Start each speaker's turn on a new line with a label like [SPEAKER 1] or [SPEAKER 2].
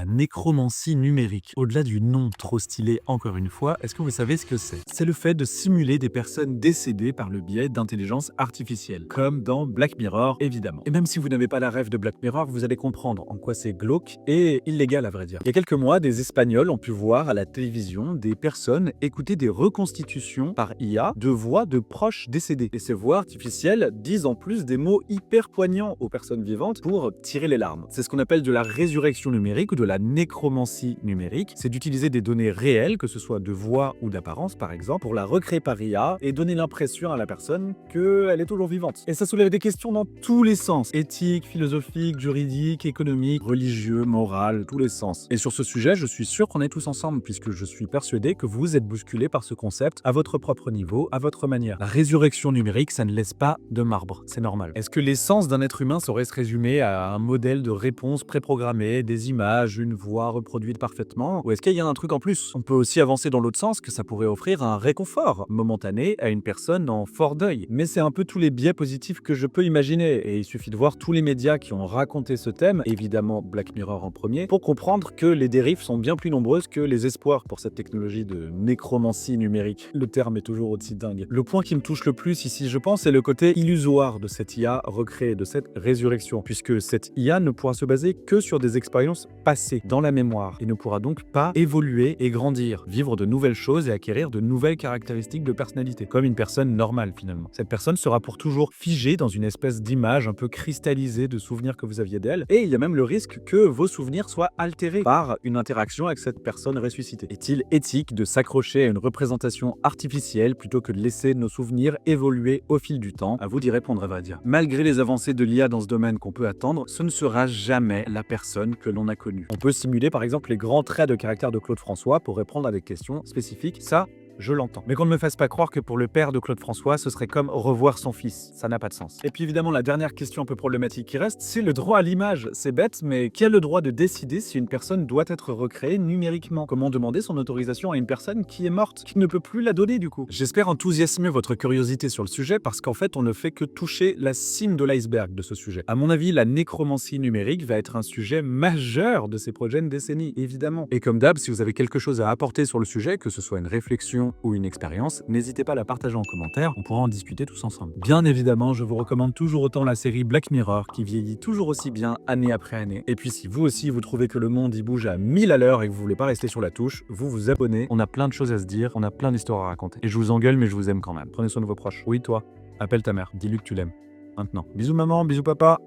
[SPEAKER 1] La nécromancie numérique. Au-delà du nom trop stylé encore une fois, est-ce que vous savez ce que c'est? C'est le fait de simuler des personnes décédées par le biais d'intelligence artificielle, comme dans Black Mirror évidemment. Et même si vous n'avez pas la rêve de Black Mirror, vous allez comprendre en quoi c'est glauque et illégal à vrai dire. Il y a quelques mois, des Espagnols ont pu voir à la télévision des personnes écouter des reconstitutions par IA de voix de proches décédés. Et ces voix artificielles disent en plus des mots hyper poignants aux personnes vivantes pour tirer les larmes. C'est ce qu'on appelle de la résurrection numérique ou de la nécromancie numérique. C'est d'utiliser des données réelles, que ce soit de voix ou d'apparence par exemple, pour la recréer par IA et donner l'impression à la personne qu'elle est toujours vivante. Et ça soulève des questions dans tous les sens, éthiques, philosophiques, juridiques, économiques, religieux, moral, tous les sens. Et sur ce sujet, je suis sûr qu'on est tous ensemble, puisque je suis persuadé que vous êtes bousculés par ce concept à votre propre niveau, à votre manière. La résurrection numérique, ça ne laisse pas de marbre, c'est normal. Est-ce que l'essence d'un être humain saurait se résumer à un modèle de réponse préprogrammée, des images, une voix reproduite parfaitement, ou est-ce qu'il y a un truc en plus? On peut aussi avancer dans l'autre sens, que ça pourrait offrir un réconfort momentané à une personne en fort deuil. Mais c'est un peu tous les biais positifs que je peux imaginer, et il suffit de voir tous les médias qui ont raconté ce thème, évidemment Black Mirror en premier, pour comprendre que les dérives sont bien plus nombreuses que les espoirs pour cette technologie de nécromancie numérique. Le terme est toujours aussi dingue. Le point qui me touche le plus ici, je pense, c'est le côté illusoire de cette IA recréée, de cette résurrection, puisque cette IA ne pourra se baser que sur des expériences passées, dans la mémoire, et ne pourra donc pas évoluer et grandir, vivre de nouvelles choses et acquérir de nouvelles caractéristiques de personnalité, comme une personne normale finalement. Cette personne sera pour toujours figée dans une espèce d'image un peu cristallisée de souvenirs que vous aviez d'elle, et il y a même le risque que vos souvenirs soient altérés par une interaction avec cette personne ressuscitée. Est-il éthique de s'accrocher à une représentation artificielle plutôt que de laisser nos souvenirs évoluer au fil du temps? À vous d'y répondre, à vrai dire. Malgré les avancées de l'IA dans ce domaine qu'on peut attendre, ce ne sera jamais la personne que l'on a connue. On peut simuler par exemple les grands traits de caractère de Claude François pour répondre à des questions spécifiques. Ça, je l'entends. Mais qu'on ne me fasse pas croire que pour le père de Claude François, ce serait comme revoir son fils. Ça n'a pas de sens. Et puis évidemment, la dernière question un peu problématique qui reste, c'est le droit à l'image. C'est bête, mais qui a le droit de décider si une personne doit être recréée numériquement? Comment demander son autorisation à une personne qui est morte, qui ne peut plus la donner du coup? J'espère enthousiasmer votre curiosité sur le sujet parce qu'en fait, on ne fait que toucher la cime de l'iceberg de ce sujet. À mon avis, la nécromancie numérique va être un sujet majeur de ces prochaines décennies, évidemment. Et comme d'hab, si vous avez quelque chose à apporter sur le sujet, que ce soit une réflexion ou une expérience, n'hésitez pas à la partager en commentaire, on pourra en discuter tous ensemble. Bien évidemment, je vous recommande toujours autant la série Black Mirror, qui vieillit toujours aussi bien année après année. Et puis si vous aussi, vous trouvez que le monde y bouge à 1000 à l'heure et que vous voulez pas rester sur la touche, vous vous abonnez, on a plein de choses à se dire, on a plein d'histoires à raconter. Et je vous engueule, mais je vous aime quand même. Prenez soin de vos proches. Oui, toi, appelle ta mère, dis-lui que tu l'aimes. Maintenant. Bisous maman, bisous papa.